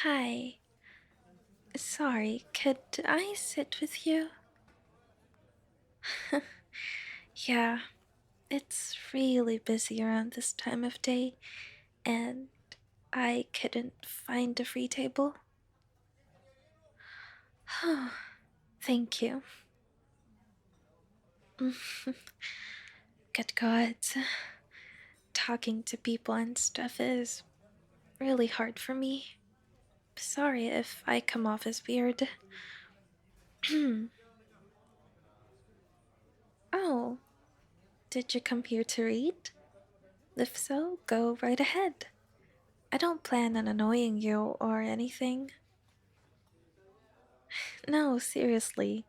Hi. Sorry, could I sit with you? Yeah, it's really busy around this time of day, and I couldn't find a free table. Thank you. Good God. Talking to people and stuff is really hard for me. Sorry if I come off as weird. Oh, did you come here to read? If so, go right ahead. I don't plan on annoying you or anything. No, seriously.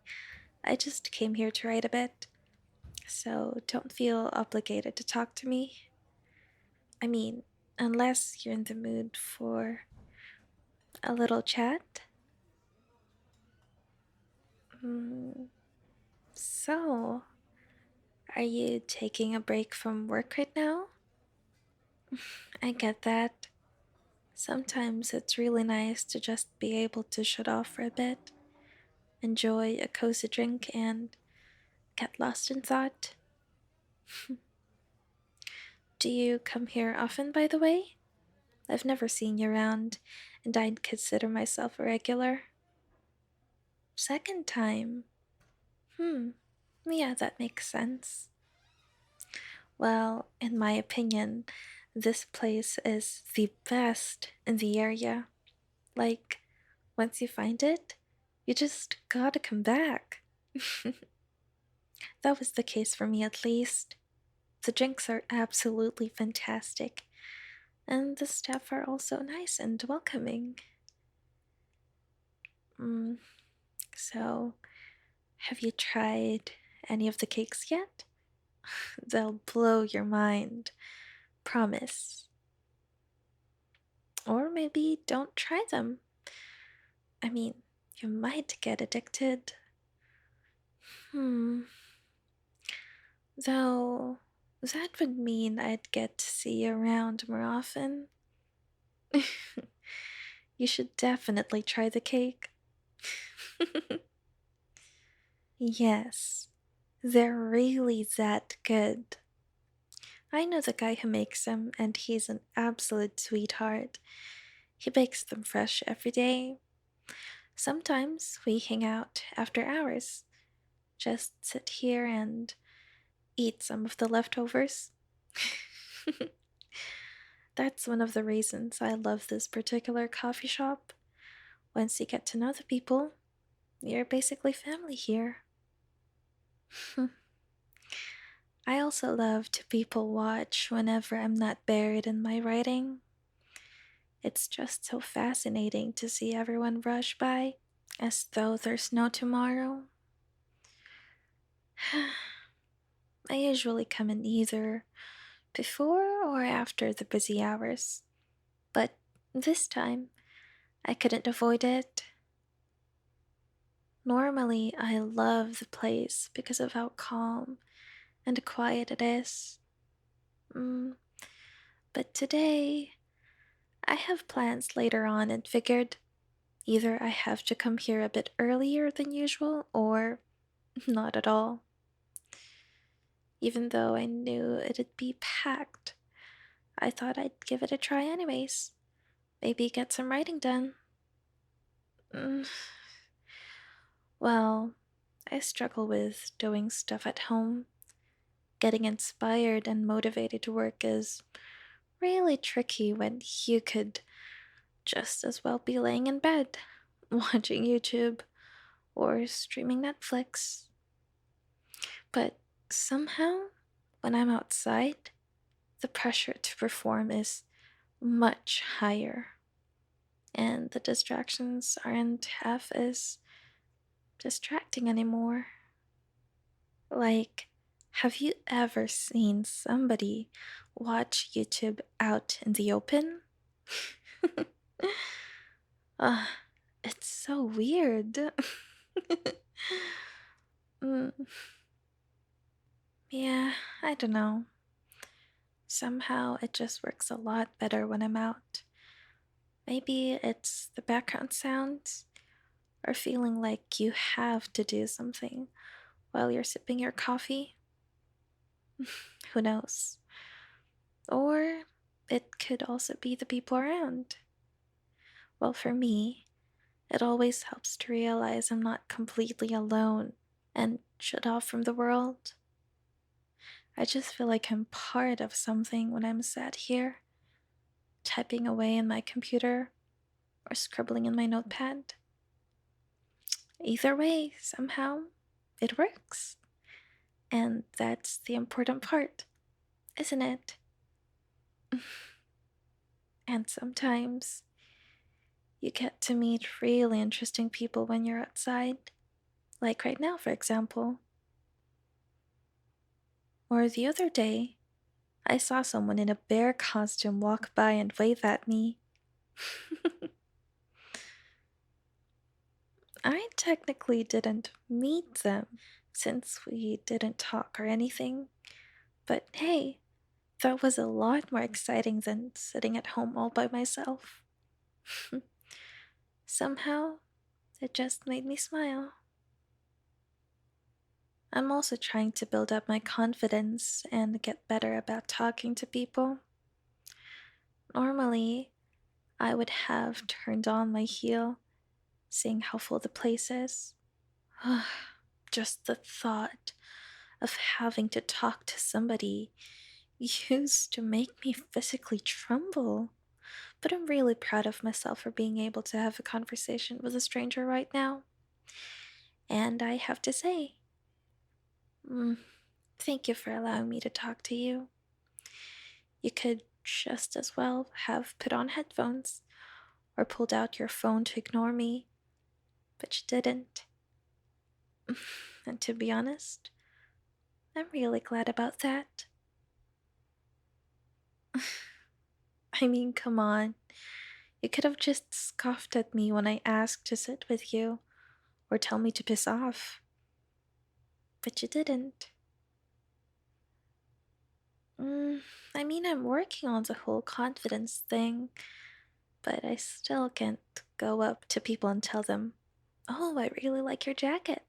I just came here to write a bit, so don't feel obligated to talk to me. I mean, unless you're in the mood for a little chat. Mm, so, are you taking a break from work right now? I get that. Sometimes it's really nice to just be able to shut off for a bit, enjoy a cozy drink, and get lost in thought. Do you come here often, by the way? I've never seen you around, and I'd consider myself a regular. Second time? Hmm, yeah, that makes sense. Well, in my opinion, this place is the best in the area. Like, once you find it, you just gotta come back. That was the case for me at least. The drinks are absolutely fantastic, and the staff are also nice and welcoming. Mm, so, have you tried any of the cakes yet? They'll blow your mind. Promise. Or maybe don't try them. I mean, you might get addicted. Hmm. Though, that would mean I'd get to see you around more often. You should definitely try the cake. Yes, they're really that good. I know the guy who makes them, and he's an absolute sweetheart. He bakes them fresh every day. Sometimes we hang out after hours, just sit here and eat some of the leftovers. That's one of the reasons I love this particular coffee shop. Once you get to know the people, you're basically family here. I also love to people watch whenever I'm not buried in my writing. It's just so fascinating to see everyone rush by as though there's no tomorrow. I usually come in either before or after the busy hours, but this time I couldn't avoid it. Normally, I love the place because of how calm and quiet it is. Mm, but today, I have plans later on and figured either I have to come here a bit earlier than usual or not at all. Even though I knew it'd be packed, I thought I'd give it a try anyways. Maybe get some writing done. Mm, well, I struggle with doing stuff at home. Getting inspired and motivated to work is really tricky when you could just as well be laying in bed, watching YouTube, or streaming Netflix. But somehow, when I'm outside, the pressure to perform is much higher, and the distractions aren't half as distracting anymore. Like, have you ever seen somebody watch YouTube out in the open? Ah, it's so weird. Mm, yeah, I don't know. Somehow it just works a lot better when I'm out. Maybe it's the background sounds, or feeling like you have to do something while you're sipping your coffee. Who knows? Or it could also be the people around. Well, for me, it always helps to realize I'm not completely alone and shut off from the world. I just feel like I'm part of something when I'm sat here, typing away in my computer or scribbling in my notepad. Either way, somehow, it works. And that's the important part, isn't it? And sometimes you get to meet really interesting people when you're outside, like right now, for example. Or the other day, I saw someone in a bear costume walk by and wave at me. I technically didn't meet them since we didn't talk or anything, but hey, that was a lot more exciting than sitting at home all by myself. Somehow, it just made me smile. I'm also trying to build up my confidence and get better about talking to people. Normally, I would have turned on my heel, seeing how full the place is. Just the thought of having to talk to somebody used to make me physically tremble. But I'm really proud of myself for being able to have a conversation with a stranger right now. And I have to say, mm, thank you for allowing me to talk to you. You could just as well have put on headphones or pulled out your phone to ignore me, but you didn't. And to be honest, I'm really glad about that. I mean, come on. You could have just scoffed at me when I asked to sit with you or tell me to piss off, but you didn't. Mm, I mean, I'm working on the whole confidence thing, but I still can't go up to people and tell them, oh, I really like your jacket,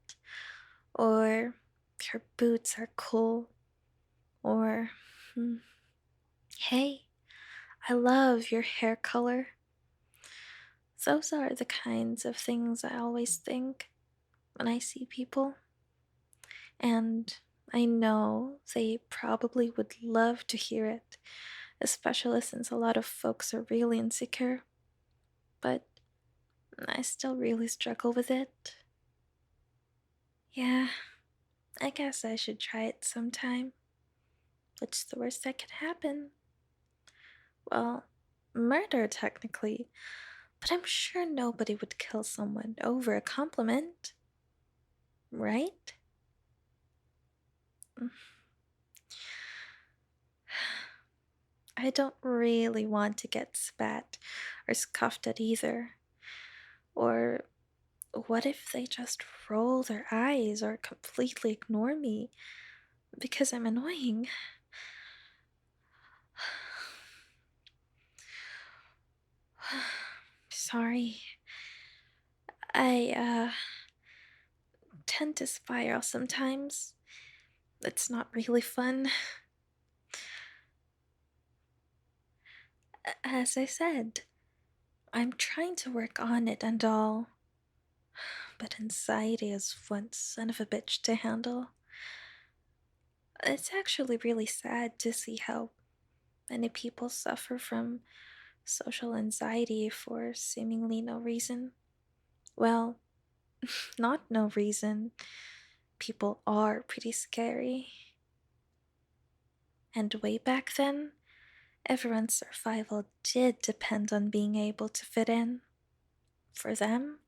or your boots are cool, or hmm, hey, I love your hair color. Those are the kinds of things I always think when I see people, and I know they probably would love to hear it, especially since a lot of folks are really insecure, but I still really struggle with it. Yeah, I guess I should try it sometime. What's the worst that could happen? Well, murder technically, but I'm sure nobody would kill someone over a compliment, right? I don't really want to get spat or scoffed at either. Or what if they just roll their eyes or completely ignore me because I'm annoying? Sorry. I tend to spiral sometimes. It's not really fun. As I said, I'm trying to work on it and all, but anxiety is one son of a bitch to handle. It's actually really sad to see how many people suffer from social anxiety for seemingly no reason. Well, not no reason. People are pretty scary. And way back then, everyone's survival did depend on being able to fit in. For them,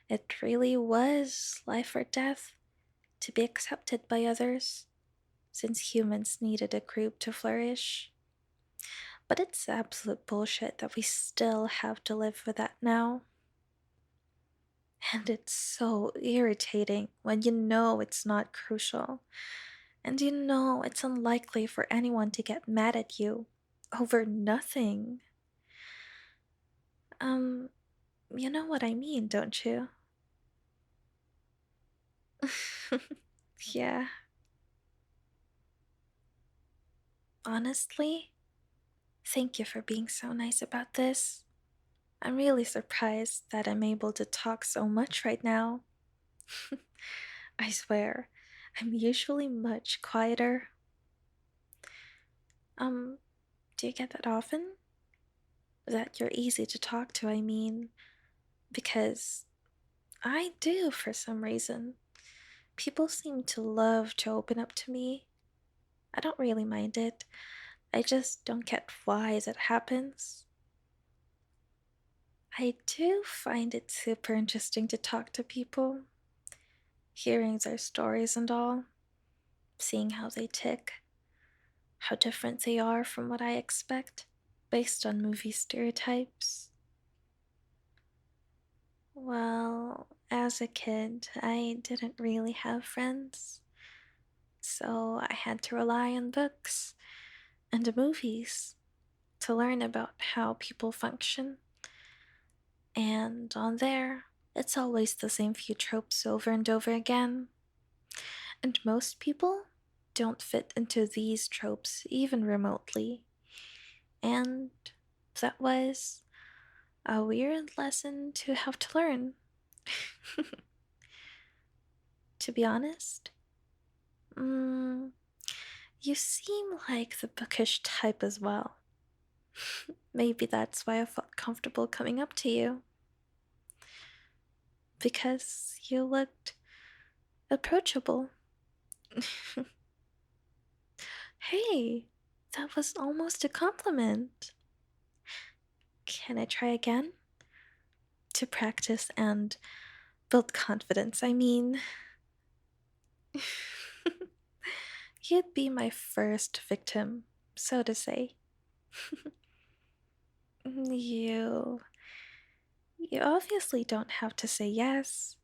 it really was life or death to be accepted by others, since humans needed a group to flourish. But it's absolute bullshit that we still have to live with that now. And it's so irritating when you know it's not crucial, and you know it's unlikely for anyone to get mad at you over nothing. Um, you know what I mean, don't you? Yeah, honestly, thank you for being so nice about this. I'm really surprised that I'm able to talk so much right now. I swear, I'm usually much quieter. Um, do you get that often? That you're easy to talk to, I mean, because I do for some reason. People seem to love to open up to me. I don't really mind it. I just don't get why that happens. I do find it super interesting to talk to people, hearing their stories and all, seeing how they tick, how different they are from what I expect, based on movie stereotypes. Well, as a kid, I didn't really have friends, so I had to rely on books and the movies to learn about how people function. And on there, it's always the same few tropes over and over again. And most people don't fit into these tropes even remotely. And that was a weird lesson to have to learn. To be honest, mm, you seem like the bookish type as well. Maybe that's why I felt comfortable coming up to you. Because you looked approachable. Hey, that was almost a compliment. Can I try again? To practice and build confidence, I mean. You'd be my first victim, so to say. You. You obviously don't have to say yes.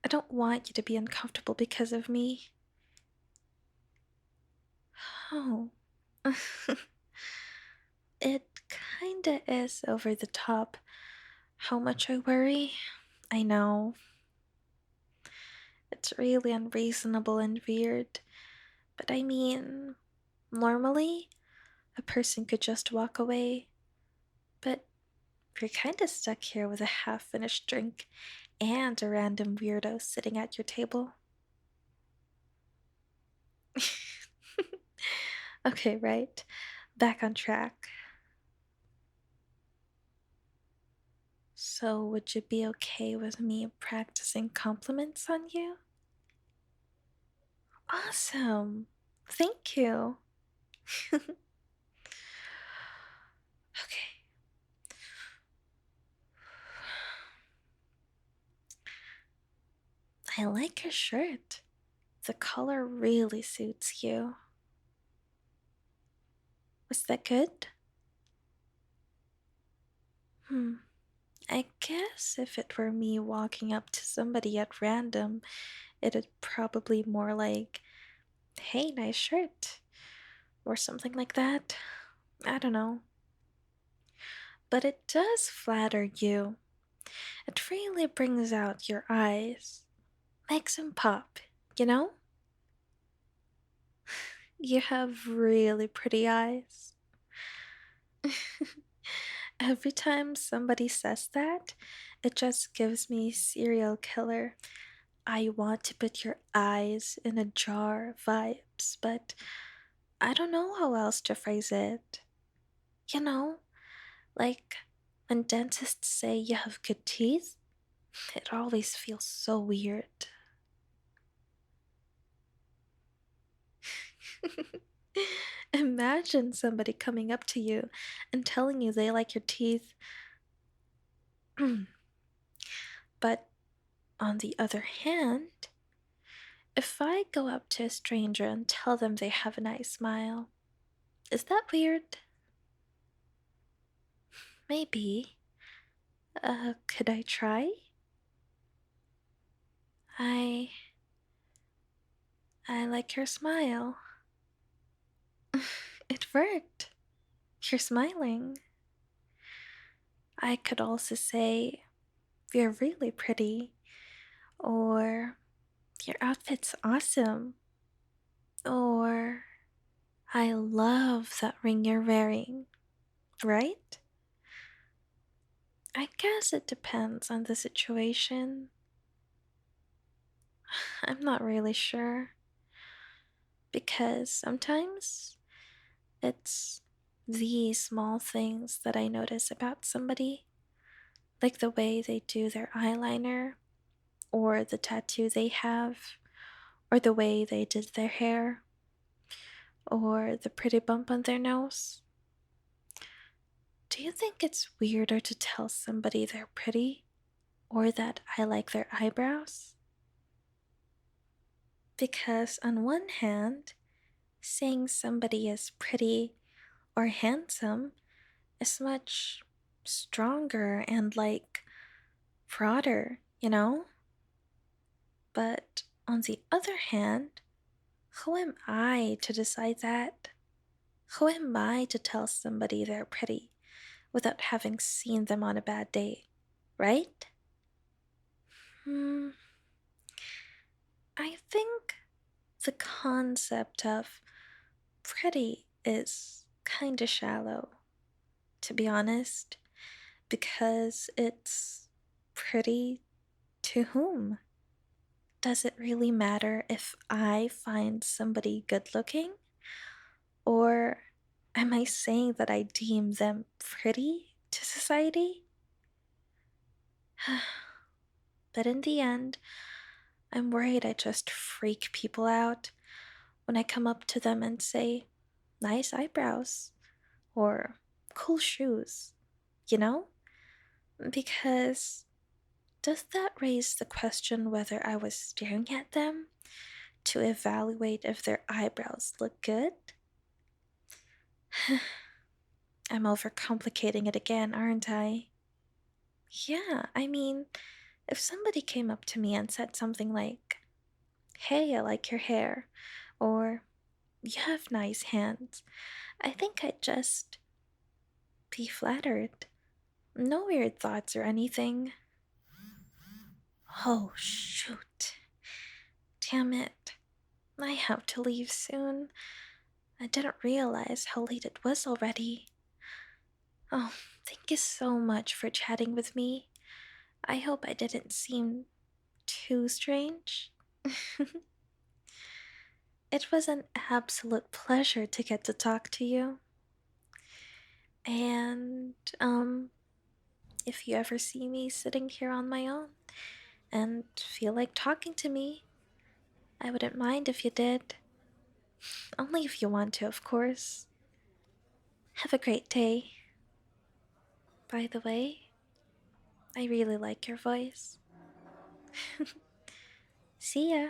I don't want you to be uncomfortable because of me. Oh. It kinda is over the top how much I worry. I know. It's really unreasonable and weird. But I mean, normally, a person could just walk away. But you're kinda stuck here with a half finished drink and a random weirdo sitting at your table. Okay, right. Back on track. So, would you be okay with me practicing compliments on you? Awesome. Thank you. Okay. I like your shirt. The color really suits you. Was that good? Hmm. I guess if it were me walking up to somebody at random, it'd probably more like, hey, nice shirt, or something like that. I don't know. But it does flatter you. It really brings out your eyes, makes them pop, you know? You have really pretty eyes. Every time somebody says that, it just gives me serial killer. I want to put your eyes in a jar vibes, but I don't know how else to phrase it. You know, like when dentists say you have good teeth, it always feels so weird. Imagine somebody coming up to you and telling you they like your teeth. But on the other hand, if I go up to a stranger and tell them they have a nice smile, is that weird? Maybe. Could I try? I I like your smile. It worked. You're smiling. I could also say, you're really pretty, or your outfit's awesome, or I love that ring you're wearing, right? I guess it depends on the situation. I'm not really sure, because sometimes it's the small things that I notice about somebody, like the way they do their eyeliner, or the tattoo they have, or the way they did their hair, or the pretty bump on their nose. Do you think it's weirder to tell somebody they're pretty, or that I like their eyebrows? Because, on one hand, saying somebody is pretty or handsome is much stronger and like broader, you know? But on the other hand, who am I to decide that? Who am I to tell somebody they're pretty without having seen them on a bad day, right? Hmm, I think the concept of pretty is kinda shallow, to be honest, because it's pretty to whom? Does it really matter if I find somebody good looking? Or am I saying that I deem them pretty to society? But in the end, I'm worried I just freak people out when I come up to them and say, nice eyebrows, or cool shoes, you know? Because does that raise the question whether I was staring at them to evaluate if their eyebrows look good? I'm overcomplicating it again, aren't I? Yeah, I mean, if somebody came up to me and said something like, hey, I like your hair, or you have nice hands, I think I'd just be flattered. No weird thoughts or anything. Oh, shoot. Damn it. I have to leave soon. I didn't realize how late it was already. Oh, thank you so much for chatting with me. I hope I didn't seem too strange. It was an absolute pleasure to get to talk to you. And, if you ever see me sitting here on my own and feel like talking to me, I wouldn't mind if you did. Only if you want to, of course. Have a great day. By the way, I really like your voice. See ya.